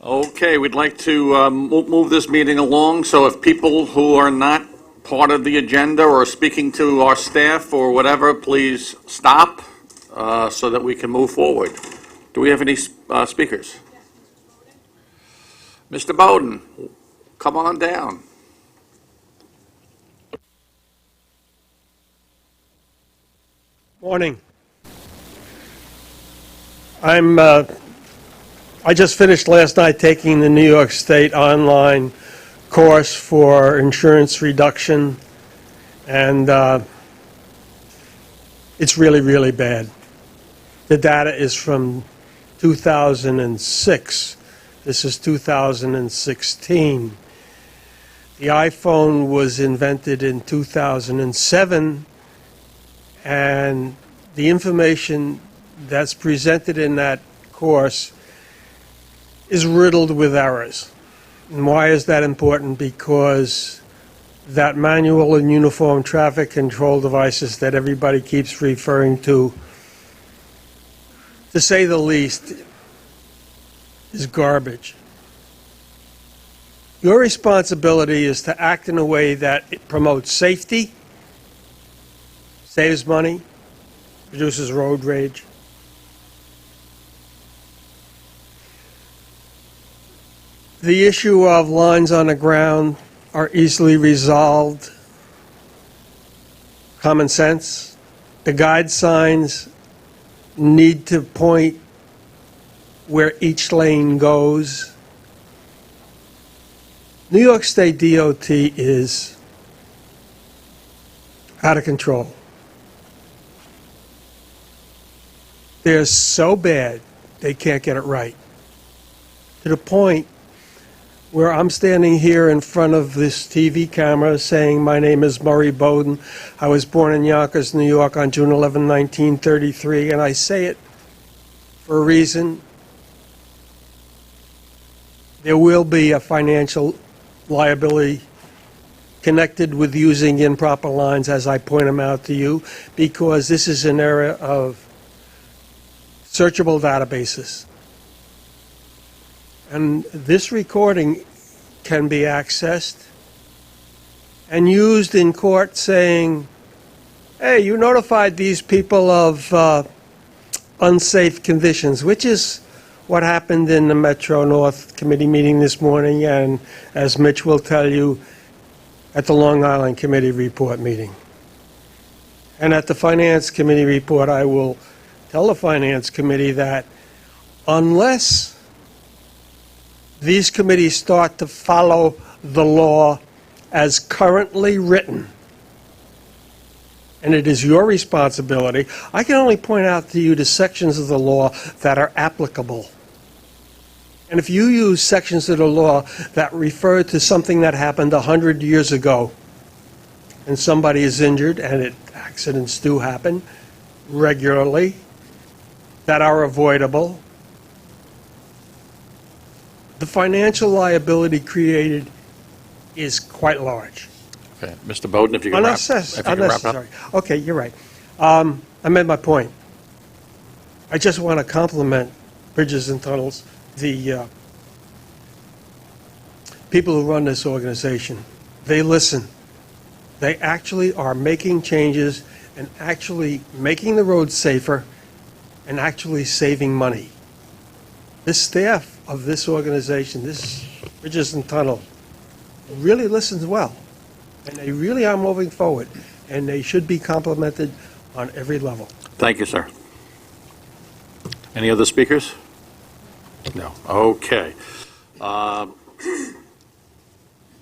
Okay, we'd like to move this meeting along, so if people who are not part of the agenda or speaking to our staff or whatever, please stop so that we can move forward. Do we have any speakers? Mr. Bowden, come on down. Morning. I just finished last night taking the New York State online course for insurance reduction, and it's really, really bad. The data is from 2006. This is 2016. The iPhone was invented in 2007, and the information that's presented in that course is riddled with errors. And why is that important? Because that manual and uniform traffic control devices that everybody keeps referring to say the least, is garbage. Your responsibility is to act in a way that it promotes safety, saves money, reduces road rage. The issue of lines on the ground are easily resolved. Common sense. The guide signs need to point where each lane goes. New York State DOT is out of control. They're so bad, they can't get it right. To the point where I'm standing here in front of this TV camera saying, my name is Murray Bowden. I was born in Yonkers, New York on June 11, 1933, and I say it for a reason. There will be a financial liability connected with using improper lines, as I point them out to you, because this is an era of searchable databases. And this recording can be accessed and used in court saying, hey, you notified these people of unsafe conditions, which is what happened in the Metro North Committee meeting this morning, and as Mitch will tell you, at the Long Island Committee report meeting. And at the Finance Committee report, I will tell the Finance Committee that unless these committees start to follow the law as currently written, and it is your responsibility. I can only point out to you the sections of the law that are applicable. And if you use sections of the law that refer to something that happened 100 years ago, and somebody is injured, and accidents do happen regularly, that are avoidable, the financial liability created is quite large. Okay, Mr. Bowden, if you can wrap up. Okay, you're right. I made my point. I just want to compliment Bridges and Tunnels, the people who run this organization. They listen. They actually are making changes and actually making the roads safer and actually saving money. This staff of this organization, this Bridges and Tunnel, really listens well. And they really are moving forward. And they should be complimented on every level. Thank you, sir. Any other speakers? No. Okay. All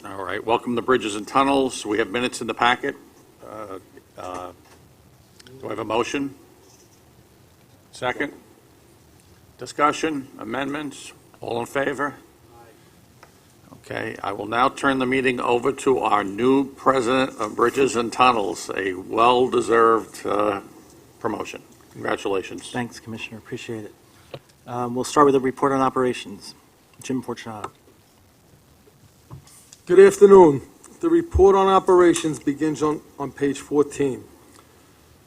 right. Welcome to Bridges and Tunnels. We have minutes in the packet. Do I have a motion? Second? Discussion? Amendments? All in favor? Okay. I will now turn the meeting over to our new president of Bridges and Tunnels, a well-deserved promotion. Congratulations. Thanks, Commissioner. Appreciate it. We'll start with a report on operations. Jim Fortunato. Good afternoon. The report on operations begins on page 14.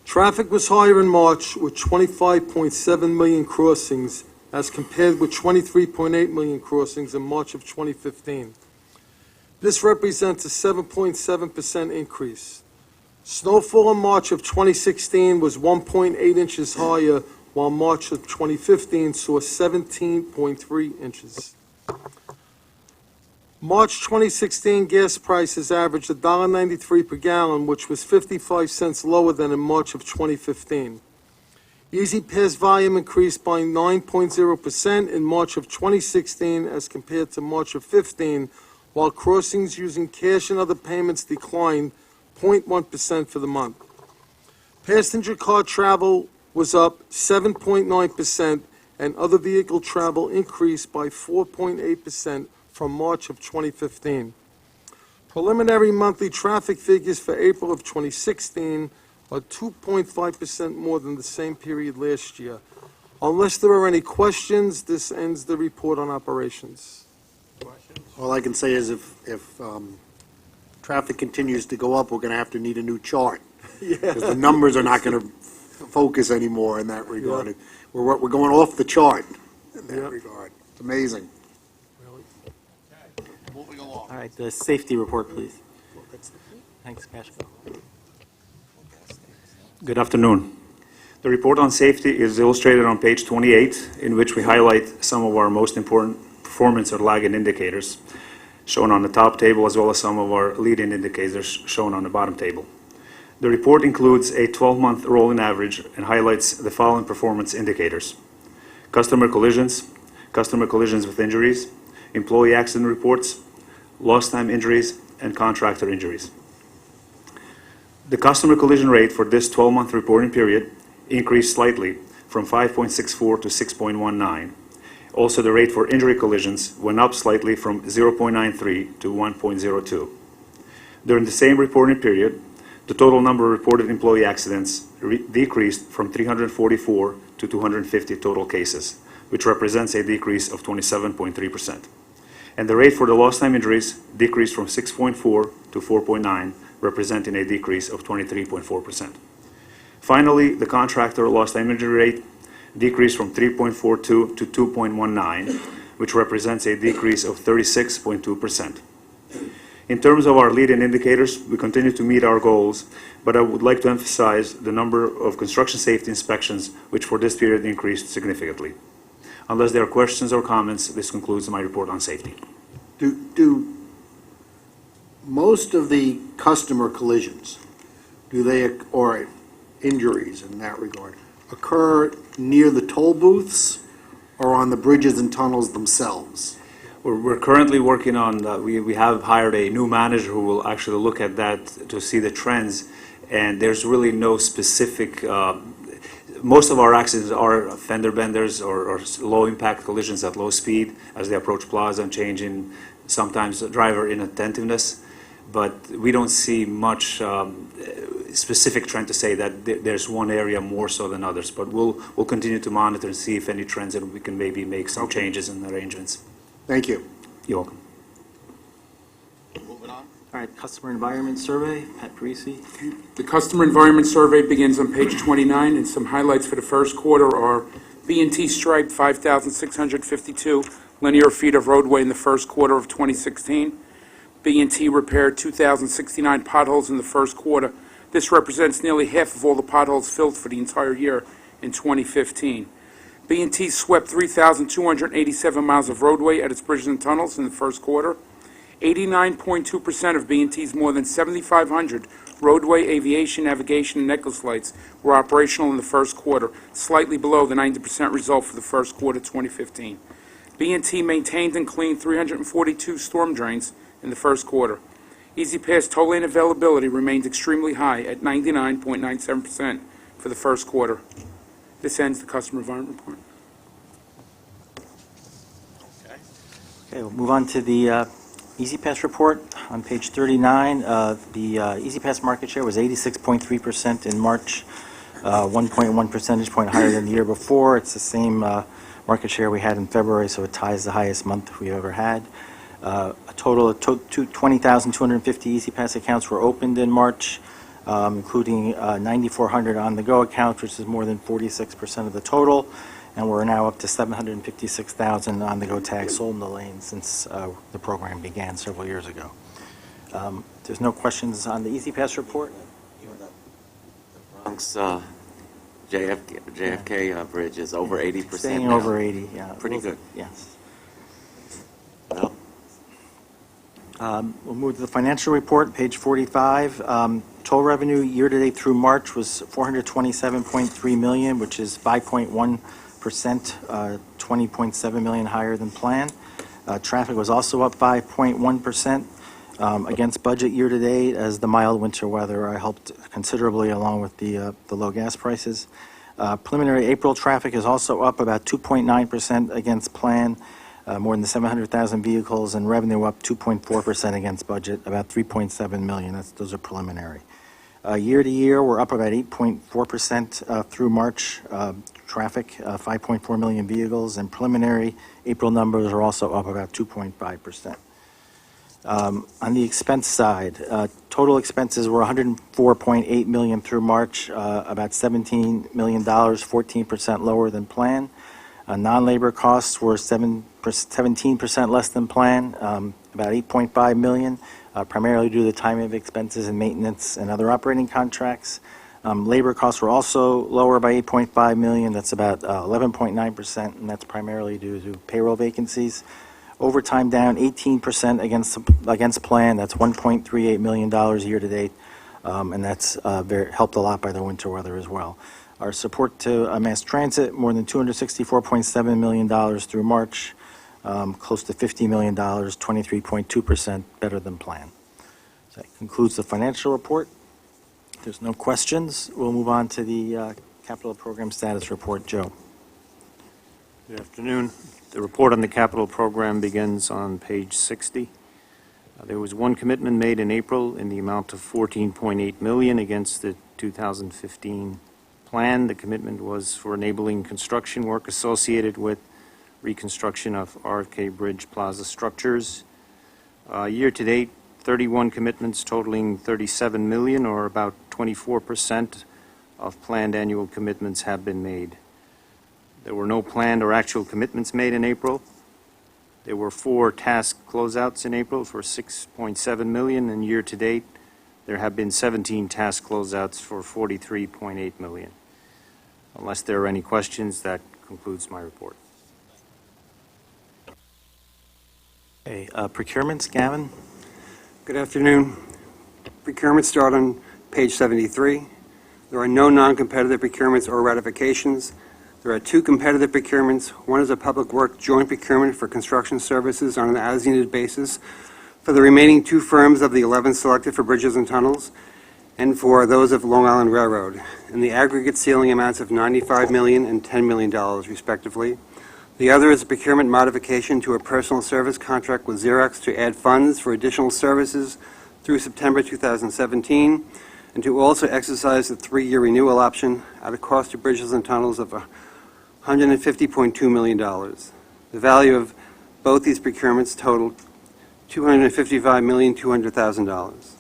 Traffic was higher in March with 25.7 million crossings as compared with 23.8 million crossings in March of 2015. This represents a 7.7% increase. Snowfall in March of 2016 was 1.8 inches higher, while March of 2015 saw 17.3 inches. March 2016 gas prices averaged $1.93 per gallon, which was 55 cents lower than in March of 2015. Easy Pass volume increased by 9.0% in March of 2016 as compared to March of 15, while crossings using cash and other payments declined 0.1% for the month. Passenger car travel was up 7.9%, and other vehicle travel increased by 4.8% from March of 2015. Preliminary monthly traffic figures for April of 2016 are 2.5% more than the same period last year. Unless there are any questions, this ends the report on operations. All I can say is if traffic continues to go up, we're going to have to need a new chart. Because the numbers are not going to focus anymore in that regard. Yeah. We're going off the chart in that Yeah. regard. It's amazing. Moving along. All right, the safety report, please. Thanks, Cashco. Good afternoon. The report on safety is illustrated on page 28, in which we highlight some of our most important performance or lagging indicators, shown on the top table, as well as some of our leading indicators shown on the bottom table. The report includes a 12-month rolling average and highlights the following performance indicators: customer collisions with injuries, employee accident reports, lost time injuries, and contractor injuries. The customer collision rate for this 12-month reporting period increased slightly from 5.64 to 6.19. Also, the rate for injury collisions went up slightly from 0.93 to 1.02. During the same reporting period, the total number of reported employee accidents decreased from 344 to 250 total cases, which represents a decrease of 27.3%. And the rate for the lost time injuries decreased from 6.4 to 4.9, representing a decrease of 23.4%. Finally, the contractor lost time injury rate decreased from 3.42 to 2.19, which represents a decrease of 36.2%. In terms of our leading indicators, we continue to meet our goals, but I would like to emphasize the number of construction safety inspections, which for this period increased significantly. Unless there are questions or comments, this concludes my report on safety. Do most of the customer collisions, or injuries in that regard, occur near the toll booths or on the bridges and tunnels themselves? We're currently working on, we have hired a new manager who will actually look at that to see the trends, and there's really no specific, most of our accidents are fender benders or low-impact collisions at low speed as they approach plaza and changing sometimes driver inattentiveness. But we don't see much specific trend to say that there's one area more so than others. But we'll continue to monitor and see if any trends, and we can maybe make some changes in the arrangements. Thank you. You're welcome. Moving on. All right, customer environment survey, Pat Parisi. The customer environment survey begins on page 29, and some highlights for the first quarter are B&T striped 5,652 linear feet of roadway in the first quarter of 2016. B&T repaired 2,069 potholes in the first quarter. This represents nearly half of all the potholes filled for the entire year in 2015. B&T swept 3,287 miles of roadway at its bridges and tunnels in the first quarter. 89.2% of B&T's more than 7,500 roadway, aviation, navigation, and necklace lights were operational in the first quarter, slightly below the 90% result for the first quarter 2015. B&T maintained and cleaned 342 storm drains in the first quarter. Easy Pass toll lane availability remained extremely high at 99.97% for the first quarter. This ends the customer environment report. Okay, we'll move on to the Easy Pass report. On page 39, the Easy Pass market share was 86.3% in March, 1.1 percentage point higher than the year before. It's the same market share we had in February, so it ties the highest month we've ever had. A total of 20,250 Easy Pass accounts were opened in March, including 9,400 on-the-go accounts, which is more than 46% of the total. and we're now up to 756,000 on-the-go tags sold in the lane since the program began several years ago. There's no questions on the Easy Pass report? Bronx JFK bridge is over 80% Staying now. over 80, yeah. Pretty good. Yes. Well, We'll move to the financial report, page 45. Total revenue year-to-date through March was $427.3 million, which is 5.1%, 20.7 million higher than planned. Traffic was also up 5.1% against budget year-to-date, as the mild winter weather helped considerably, along with the low gas prices. Preliminary April traffic is also up about 2.9% against plan, more than 700,000 vehicles, and revenue up 2.4% against budget, about 3.7 million. Those are preliminary. Year-to-year, we're up about 8.4% through March. Traffic, 5.4 million vehicles, and preliminary April numbers are also up about 2.5%. On the expense side, total expenses were $104.8 million through March, about $17 million, 14% lower than planned. Non-labor costs were 17% less than planned, about $8.5 million, primarily due to the timing of expenses and maintenance and other operating contracts. Labor costs were also lower by $8.5 million. That's about 11.9%, and that's primarily due to payroll vacancies. Overtime down 18% against plan. That's $1.38 million year-to-date, and that's helped a lot by the winter weather as well. Our support to mass transit, more than $264.7 million through March, close to $50 million, 23.2% better than planned. So that concludes the financial report. If there's no questions, we'll move on to the capital program status report. Joe. Good afternoon. The report on the capital program begins on page 60. There was one commitment made in April in the amount of $14.8 million against the 2015 plan. The commitment was for enabling construction work associated with reconstruction of RFK Bridge Plaza structures. Year-to-date, 31 commitments totaling $37 million, or about 24% of planned annual commitments have been made. There were no planned or actual commitments made in April. There were 4 task closeouts in April for $6.7 million, and year-to-date, there have been 17 task closeouts for $43.8 million. Unless there are any questions, that concludes my report. Okay, procurements, Gavin. Good afternoon. Procurements start on page 73. There are no non-competitive procurements or ratifications. There are 2 competitive procurements. One is a public work joint procurement for construction services on an as-needed basis for the remaining 2 firms of the 11 selected for bridges and tunnels, and for those of Long Island Railroad, in the aggregate ceiling amounts of $95 million and $10 million, respectively. The other is a procurement modification to a personal service contract with Xerox to add funds for additional services through September 2017, and to also exercise the 3-year renewal option at a cost to bridges and tunnels of $150.2 million. The value of both these procurements totaled $255,200,000.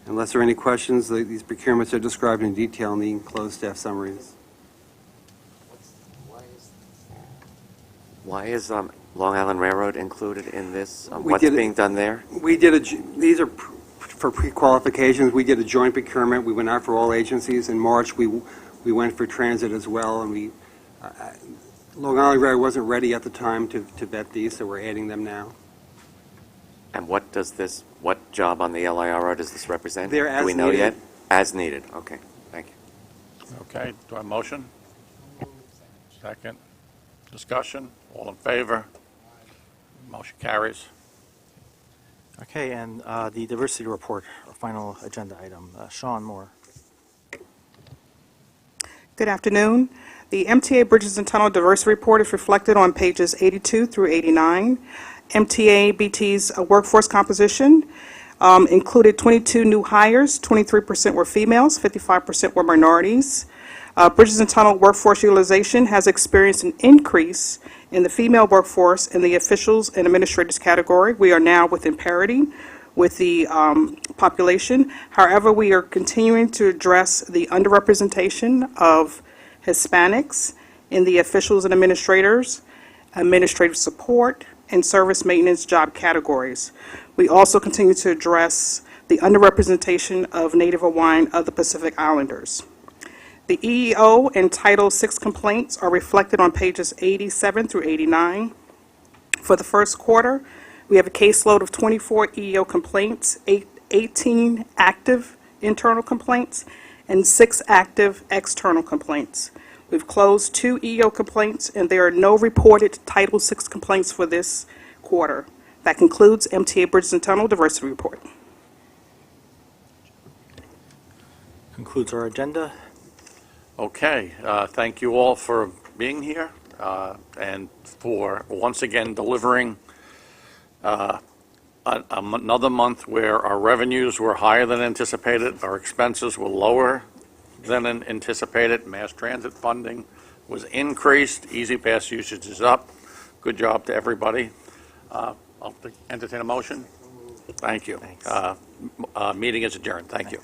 Unless there are any questions, these procurements are described in detail in the enclosed staff summaries. why is Long Island Railroad included in this? We What's did it- being done there? We did these are for pre-qualifications. We did a joint procurement. We went out for all agencies. In March, we went for transit as well, and Long Island Railroad wasn't ready at the time to vet these, so we're adding them now. And what job on the LIRO does this represent? They're as Do we know needed. yet? As needed, okay, thank you. Okay, do I have a motion? Second. Discussion, all in favor? Motion carries. Okay, and the diversity report, our final agenda item. Sean Moore. Good afternoon. The MTA Bridges and Tunnel Diversity Report is reflected on pages 82 through 89. MTA BT's workforce composition included 22 new hires, 23% were females, 55% were minorities. Bridges and Tunnel workforce utilization has experienced an increase in the female workforce in the officials and administrators category. We are now within parity with the population. However, we are continuing to address the underrepresentation of Hispanics in the officials and administrators, administrative support, and service maintenance job categories. We also continue to address the underrepresentation of Native Hawaiian of the Pacific Islanders. The EEO and Title VI complaints are reflected on pages 87 through 89. For the first quarter, we have a caseload of 24 EEO complaints, 18 active internal complaints, and 6 active external complaints. We've closed 2 EEO complaints, and there are no reported Title VI complaints for this quarter. That concludes MTA Bridges and Tunnel Diversity Report. Concludes our agenda. Okay, thank you all for being here and for once again delivering another month where our revenues were higher than anticipated, our expenses were lower than anticipated, mass transit funding was increased, Easy Pass usage is up. Good job to everybody. I'll entertain a motion. Thank you. Thanks. Meeting is adjourned. Thank you.